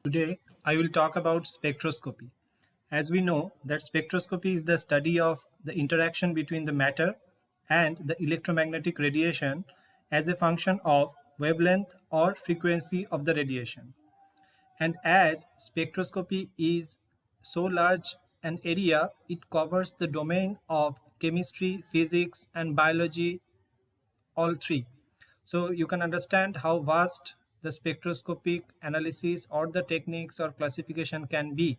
Today, I will talk about spectroscopy. As we know that spectroscopy is the study of the interaction between the matter and the electromagnetic radiation as a function of wavelength or frequency of the radiation. And as spectroscopy is so large an area, it covers the domain of chemistry, physics, and biology, all three. So you can understand how vast the spectroscopic analysis or the techniques or classification can be.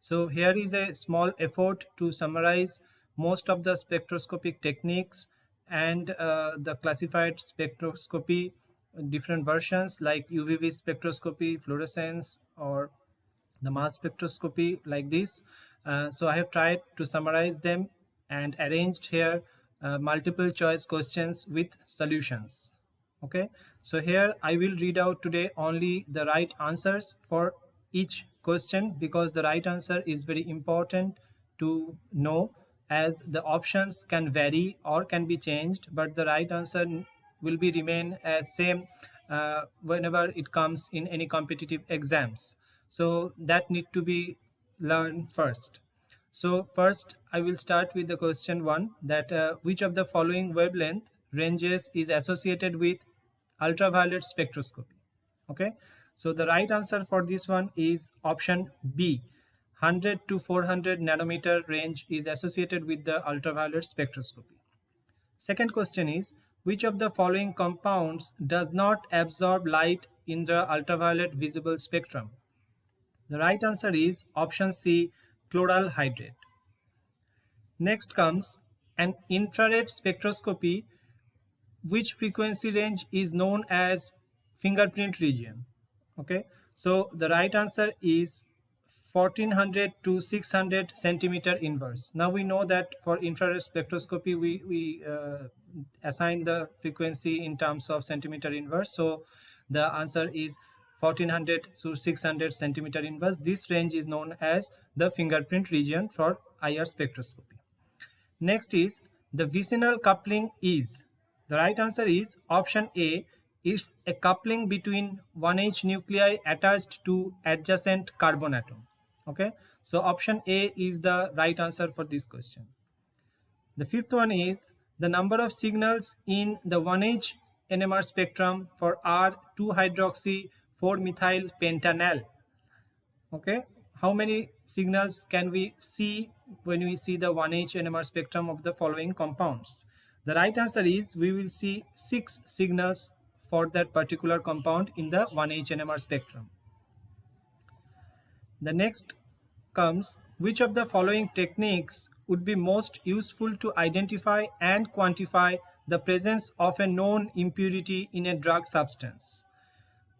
So here is a small effort to summarize most of the spectroscopic techniques and the classified spectroscopy, different versions like UVV spectroscopy, fluorescence, or the mass spectroscopy like this. So I have tried to summarize them and arranged here multiple choice questions with solutions. Okay, so here I will read out today only the right answers for each question because the right answer is very important to know, as the options can vary or can be changed, but the right answer will be remain as same whenever it comes in any competitive exams. So that need to be learned first. So first I will start with the question one, that which of the following wavelength ranges is associated with ultraviolet spectroscopy. Okay, so the right answer for this one is option B. 100 to 400 nanometer range is associated with the ultraviolet spectroscopy. Second question is, which of the following compounds does not absorb light in the ultraviolet visible spectrum? The right answer is option C, chloral hydrate. Next comes an infrared spectroscopy. Which frequency range is known as fingerprint region? Okay, so the right answer is 1400 to 600 centimeter inverse. Now we know that for infrared spectroscopy we assign the frequency in terms of centimeter inverse. So the answer is 1400 to 600 centimeter inverse. This range is known as the fingerprint region for IR spectroscopy. Next is the vicinal coupling is. The right answer is option A. It's a coupling between 1H nuclei attached to adjacent carbon atom. Okay, so option A is the right answer for this question. The fifth one is the number of signals in the 1H NMR spectrum for R2-hydroxy 4-methyl pentanal. Okay, how many signals can we see when we see the 1H NMR spectrum of the following compounds? The right answer is we will see 6 signals for that particular compound in the 1H NMR spectrum. The next comes, which of the following techniques would be most useful to identify and quantify the presence of a known impurity in a drug substance?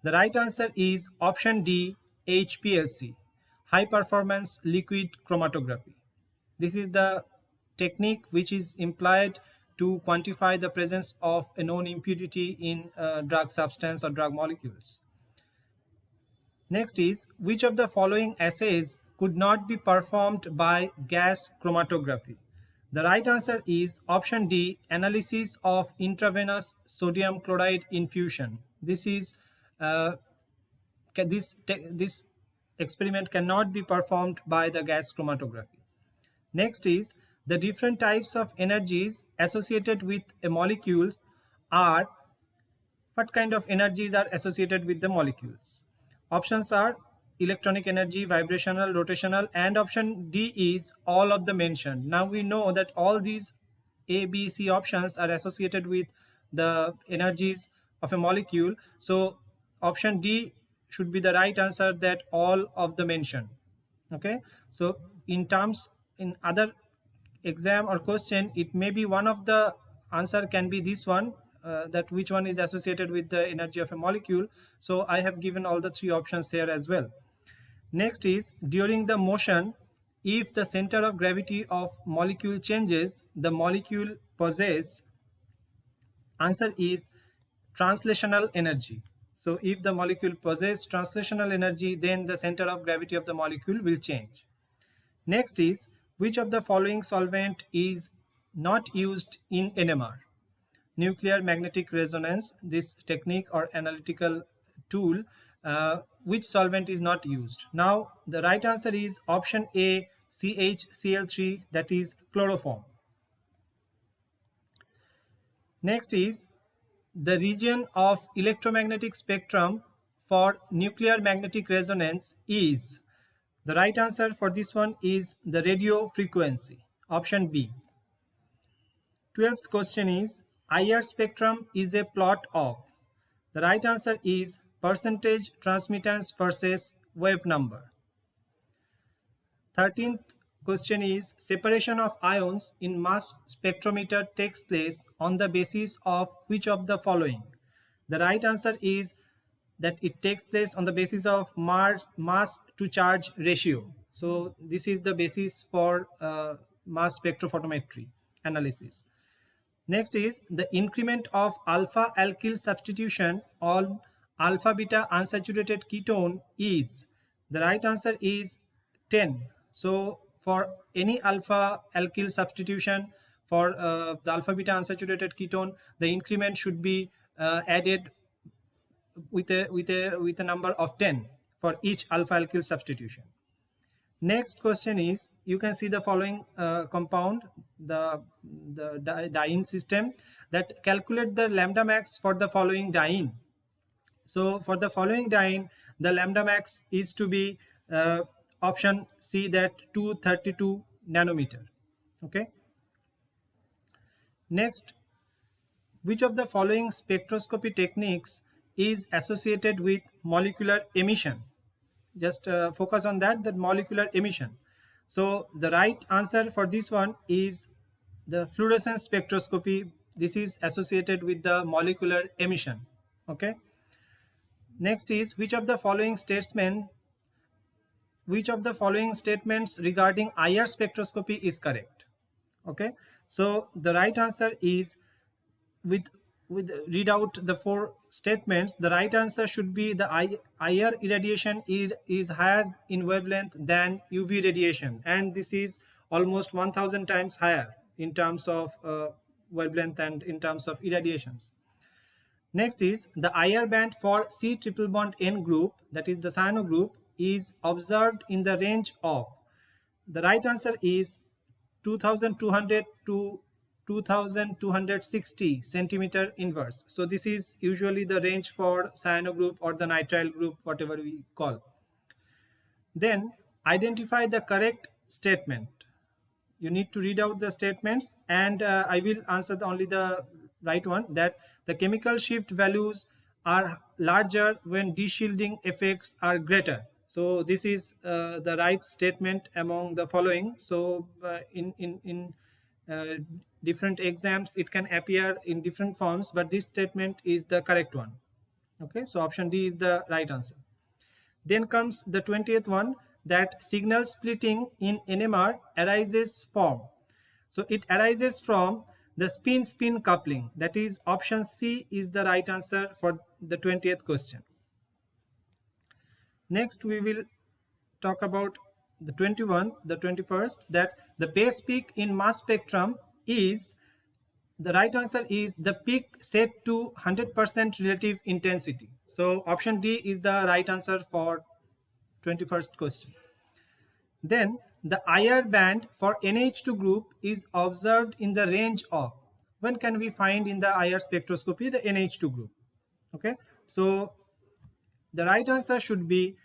The right answer is option D, HPLC, high performance liquid chromatography. This is the technique which is employed to quantify the presence of a known impurity in a drug substance or drug molecules. Next is, which of the following assays could not be performed by gas chromatography? The right answer is option D, analysis of intravenous sodium chloride infusion. This experiment cannot be performed by the gas chromatography. Next is, the different types of energies associated with a molecule are. What kind of energies are associated with the molecules? Options are electronic energy, vibrational, rotational, and option D is all of the mentioned. Now we know that all these A, B, C options are associated with the energies of a molecule. So option D should be the right answer, that all of the mentioned. Okay, so in other exam or question, it may be one of the answer can be this one, that which one is associated with the energy of a molecule. So I have given all the 3 options here as well. Next is, during the motion, if the center of gravity of molecule changes, the molecule possess. Answer is translational energy. So if the molecule possess translational energy, then the center of gravity of the molecule will change. Next is, which of the following solvent is not used in NMR? Nuclear magnetic resonance, this technique or analytical tool which solvent is not used? Now the right answer is option A, CHCl3, that is chloroform. Next is the region of electromagnetic spectrum for nuclear magnetic resonance is. The right answer for this one is the radio frequency, option B. 12th question is IR spectrum is a plot of. The right answer is percentage transmittance versus wave number. 13th question is separation of ions in mass spectrometer takes place on the basis of which of the following? The right answer is that it takes place on the basis of mass to charge ratio. So this is the basis for mass spectrophotometry analysis. Next is the increment of alpha alkyl substitution on alpha beta unsaturated ketone is. The right answer is 10. So for any alpha alkyl substitution for the alpha beta unsaturated ketone, the increment should be added with a number of 10 for each alpha alkyl substitution. Next question is, you can see the following compound, the diene system, that calculate the lambda max for the following diene. So for the following diene, the lambda max is to be option C, that 232 nanometer. Okay. Next, which of the following spectroscopy techniques is associated with molecular emission? Just focus on that molecular emission. So the right answer for this one is the fluorescence spectroscopy. This is associated with the molecular emission. Okay. Next is which of the following statements regarding IR spectroscopy is correct? Okay. So the right answer is, with read out the four statements, the right answer should be the IR irradiation is higher in wavelength than UV radiation, and this is almost 1000 times higher in terms of wavelength and in terms of irradiations. Next is the IR band for C triple bond N group, that is the cyano group, is observed in the range of. The right answer is 2200 to 2260 centimeter inverse. So this is usually the range for cyano group or the nitrile group, whatever we call. Then identify the correct statement. You need to read out the statements, and I will answer only the right one, that the chemical shift values are larger when deshielding effects are greater. So this is the right statement among the following. So in different exams it can appear in different forms, but this statement is the correct one. Okay, so option D is the right answer. Then comes the 20th one, that signal splitting in NMR arises from. So it arises from the spin-spin coupling, that is option C is the right answer for the 20th question. Next we will talk about the 21st, that the base peak in mass spectrum is. The right answer is the peak set to 100% relative intensity. So option D is the right answer for 21st question. Then the IR band for NH2 group is observed in the range of. When can we find in the IR spectroscopy the NH2 group? Okay, so the right answer should be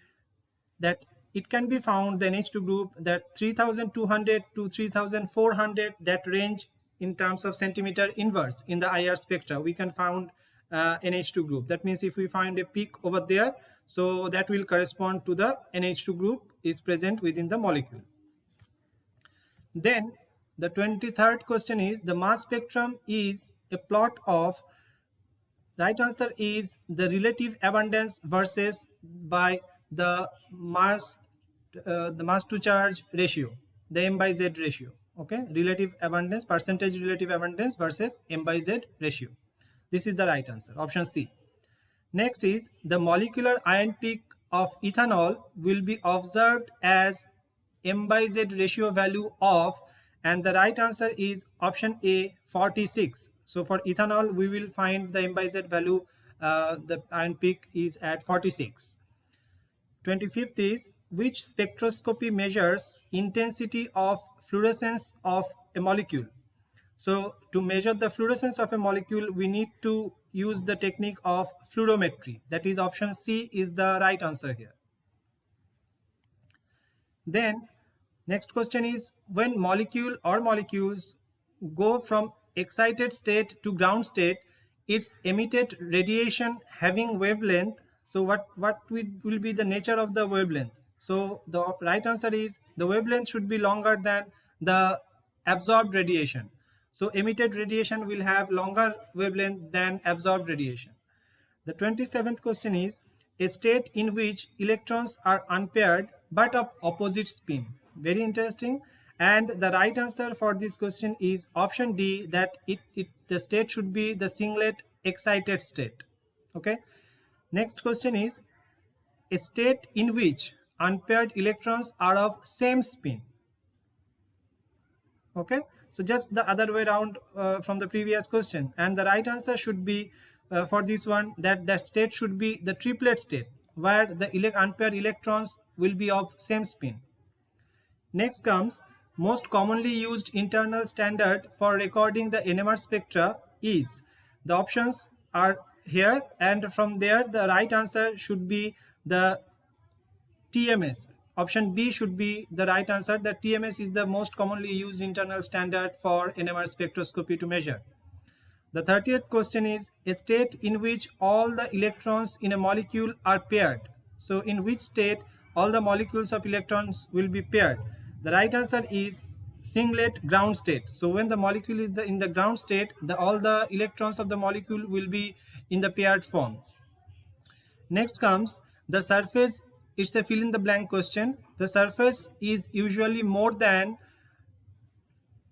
that it can be found, the NH2 group, that 3200 to 3400, that range in terms of centimeter inverse in the IR spectra, we can find NH2 group. That means if we find a peak over there, so that will correspond to the NH2 group is present within the molecule. Then the 23rd question is the mass spectrum is a plot of. Right answer is the relative abundance versus by the mass to charge ratio, the M by Z ratio. Okay, relative abundance, percentage relative abundance versus M by Z ratio. This is the right answer, option C. Next is the molecular ion peak of ethanol will be observed as M by Z ratio value of, and the right answer is option A, 46. So for ethanol we will find the M by Z value, the ion peak is at 46. 25th is, which spectroscopy measures intensity of fluorescence of a molecule? So to measure the fluorescence of a molecule, we need to use the technique of fluorometry. That is, option C is the right answer here. Then next question is, when molecule or molecules go from excited state to ground state, its emitted radiation having wavelength. So what will be the nature of the wavelength? So the right answer is, the wavelength should be longer than the absorbed radiation. So emitted radiation will have longer wavelength than absorbed radiation. The 27th question is, a state in which electrons are unpaired but of opposite spin. Very interesting. And the right answer for this question is option D, that the state should be the singlet excited state. Okay. Next question is, a state in which unpaired electrons are of same spin. Okay, so just the other way around from the previous question, and the right answer should be for this one, that state should be the triplet state, where the unpaired electrons will be of same spin. Next comes, most commonly used internal standard for recording the NMR spectra is. The options are here, and from there the right answer should be the TMS. Option B should be the right answer. The TMS is the most commonly used internal standard for NMR spectroscopy to measure. The 30th question is, a state in which all the electrons in a molecule are paired. So in which state all the molecules of electrons will be paired? The right answer is singlet ground state. So when the molecule is in the ground state, all the electrons of the molecule will be in the paired form. Next comes the surface. It's a fill in the blank question. The surface is usually more than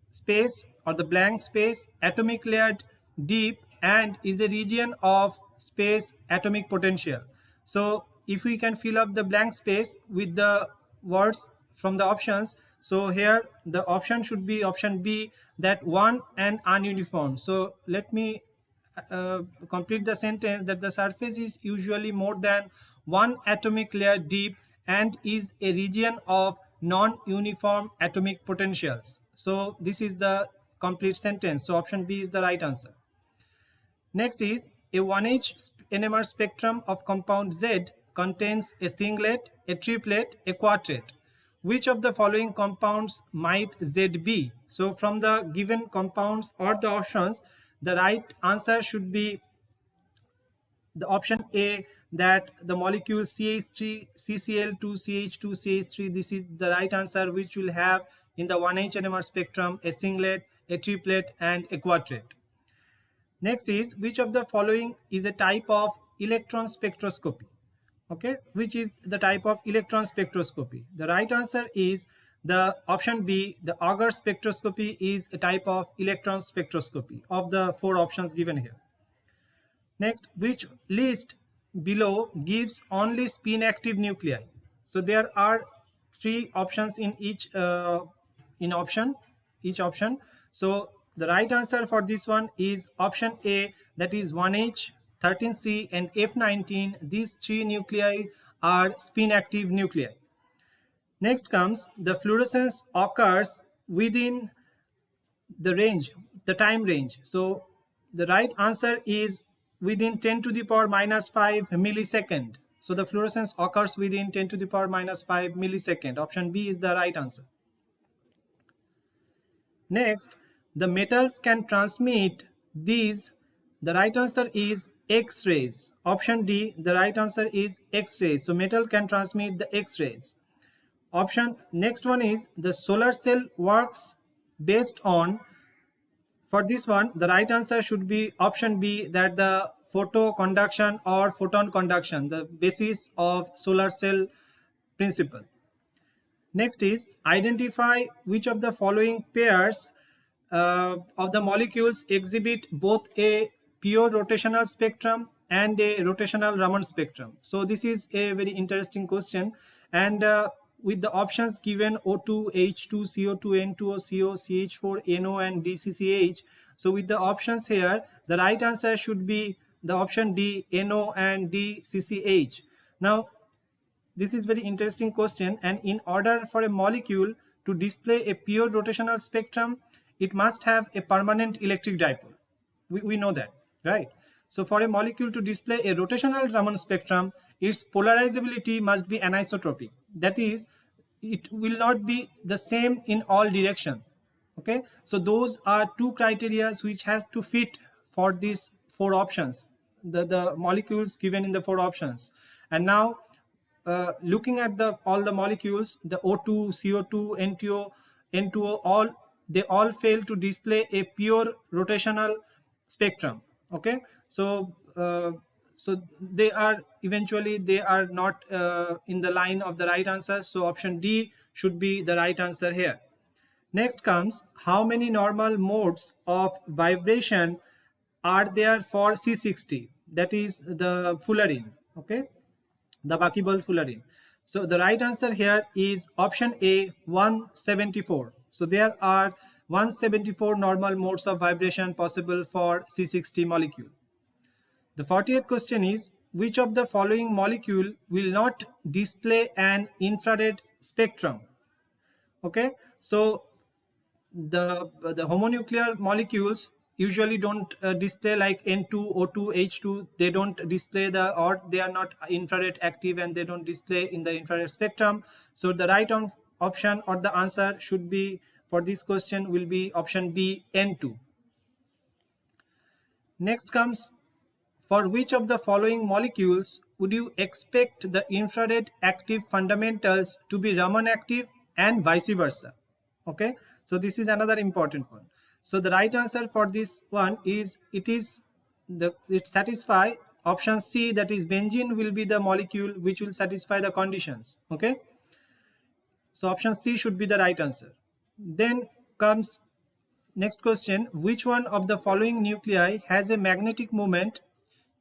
space or the blank space atomic layered deep and is a region of space atomic potential. So if we can fill up the blank space with the words from the options, so here the option should be option B, that one and ununiform. So let me complete the sentence, that the surface is usually more than one atomic layer deep and is a region of non-uniform atomic potentials. So this is the complete sentence. So option B is the right answer. Next is, a 1H NMR spectrum of compound Z contains a singlet, a triplet, a quartet. Which of the following compounds might Z be? So from the given compounds or the options, the right answer should be the option A, that the molecule CH3, CCl2, CH2, CH3. This is the right answer, which will have in the 1H NMR spectrum a singlet, a triplet and a quartet. Next is, which of the following is a type of electron spectroscopy? Okay, which is the type of electron spectroscopy? The right answer is the option B, the Auger spectroscopy is a type of electron spectroscopy of the four options given here. Next, which list below gives only spin active nuclei? So there are three options in each option. So the right answer for this one is option A, that is 1H, 13C and F19. These three nuclei are spin active nuclei. Next comes, the fluorescence occurs within the range, the time range. So the right answer is within 10 to the power minus 5 millisecond. So the fluorescence occurs within 10 to the power minus 5 millisecond. Option B is the right answer. Next, the metals can transmit these. The right answer is X-rays. Option D, the right answer is X-rays. So metal can transmit the X-rays. Next one is, the solar cell works based on. For this one, the right answer should be option B, that the photoconduction or photon conduction, the basis of solar cell principle. Next is, identify which of the following pairs of the molecules exhibit both a pure rotational spectrum and a rotational Raman spectrum. So this is a very interesting question, and with the options given O2, H2, CO2, N2O, CO, CH4, NO and DCCH. So with the options here, the right answer should be the option D, NO and DCCH. Now this is very interesting question, and in order for a molecule to display a pure rotational spectrum, it must have a permanent electric dipole. We know that, right? So for a molecule to display a rotational Raman spectrum, its polarizability must be anisotropic. That is, it will not be the same in all direction. Okay, so those are two criteria which have to fit for these four options, the molecules given in the four options. And now looking at all the molecules, the O2, CO2, NTO, N2O, they all fail to display a pure rotational spectrum. Okay, so they are not in the line of the right answer. So option D should be the right answer here. Next comes, how many normal modes of vibration are there for C60? That is the fullerene. Okay, the buckyball fullerene. So the right answer here is option A, 174. So there are 174 normal modes of vibration possible for C60 molecule. The 40th question is, which of the following molecule will not display an infrared spectrum? Okay, so the homonuclear molecules usually don't display, like N2, O2, H2, they don't display or they are not infrared active and they don't display in the infrared spectrum. So the right option or the answer should be for this question will be option B, N2. Next comes, for which of the following molecules would you expect the infrared active fundamentals to be Raman active and vice versa? Okay, so this is another important one. So the right answer for this one is it satisfy option C, that is benzene will be the molecule which will satisfy the conditions. Okay, so option C should be the right answer. Then comes next question, which one of the following nuclei has a magnetic moment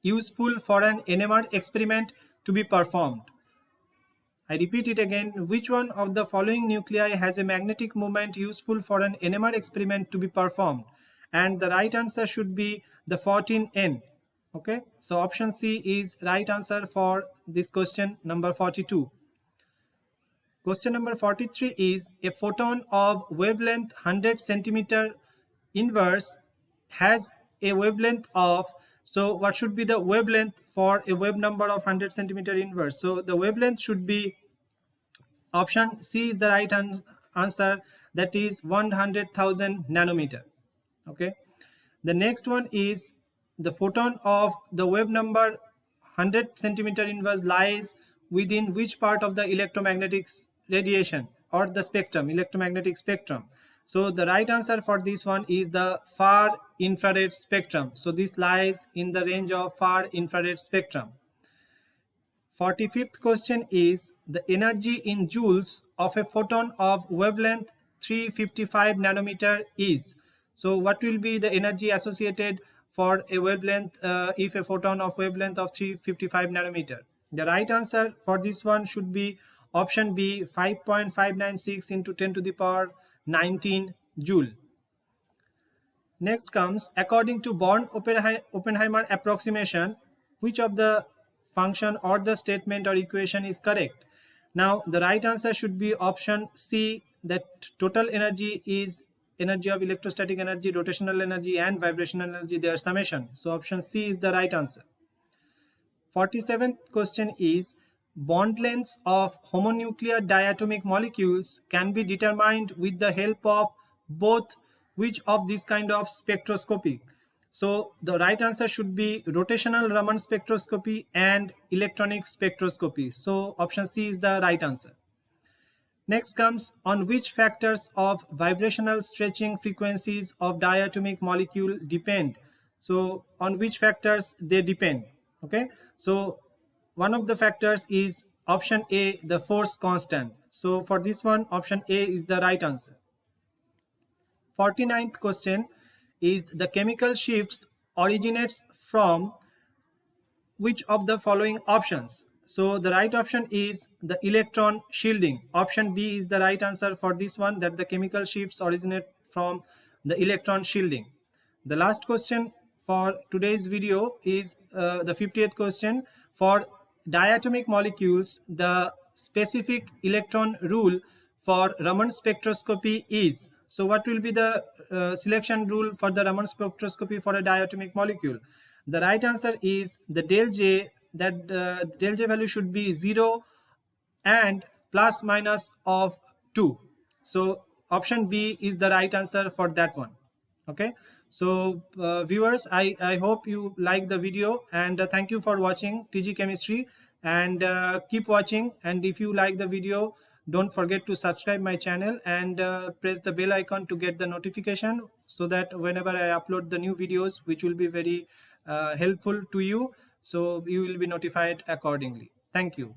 useful for an NMR experiment to be performed? I repeat it again, which one of the following nuclei has a magnetic moment useful for an NMR experiment to be performed? And the right answer should be the 14N. Okay, so option C is right answer for this question number 42. Question number 43 is, a photon of wavelength 100 centimeter inverse has a wavelength of, so what should be the wavelength for a wave number of 100 centimeter inverse? So the wavelength should be, option C is the right answer, that is 100,000 nanometer. Okay, the next one is, the photon of the wave number 100 centimeter inverse lies within which part of the electromagnetic radiation or the spectrum, electromagnetic spectrum? So the right answer for this one is the far infrared spectrum. So this lies in the range of far infrared spectrum. 45th question is, the energy in joules of a photon of wavelength 355 nanometer is. So what will be the energy associated for a wavelength if a photon of wavelength of 355 nanometer? The right answer for this one should be option B, 5.596 into 10 to the power 19 joule. Next comes, according to Born-Oppenheimer approximation, which of the function or the statement or equation is correct? Now the right answer should be option C, that total energy is energy of electrostatic energy, rotational energy and vibrational energy, their summation. So option C is the right answer. 47th question is, bond lengths of homonuclear diatomic molecules can be determined with the help of both which of these kind of spectroscopy? So the right answer should be rotational Raman spectroscopy and electronic spectroscopy. So option C is the right answer. Next comes, on which factors of vibrational stretching frequencies of diatomic molecule depend? So on which factors they depend? Okay, so one of the factors is option A, the force constant. So for this one, option A is the right answer. 49th question is, the chemical shifts originates from which of the following options? So the right option is the electron shielding. Option B is the right answer for this one, that the chemical shifts originate from the electron shielding. The last question for today's video is the 50th question. For diatomic molecules, the specific electron rule for Raman spectroscopy is? So what will be the selection rule for the Raman spectroscopy for a diatomic molecule? The right answer is the del J, that del J value should be 0 and plus minus of 2. So option B is the right answer for that one. Okay, so viewers, I hope you like the video, and thank you for watching TG Chemistry, and keep watching. And if you like the video, don't forget to subscribe my channel and press the bell icon to get the notification, so that whenever I upload the new videos, which will be very helpful to you, so you will be notified accordingly. Thank you.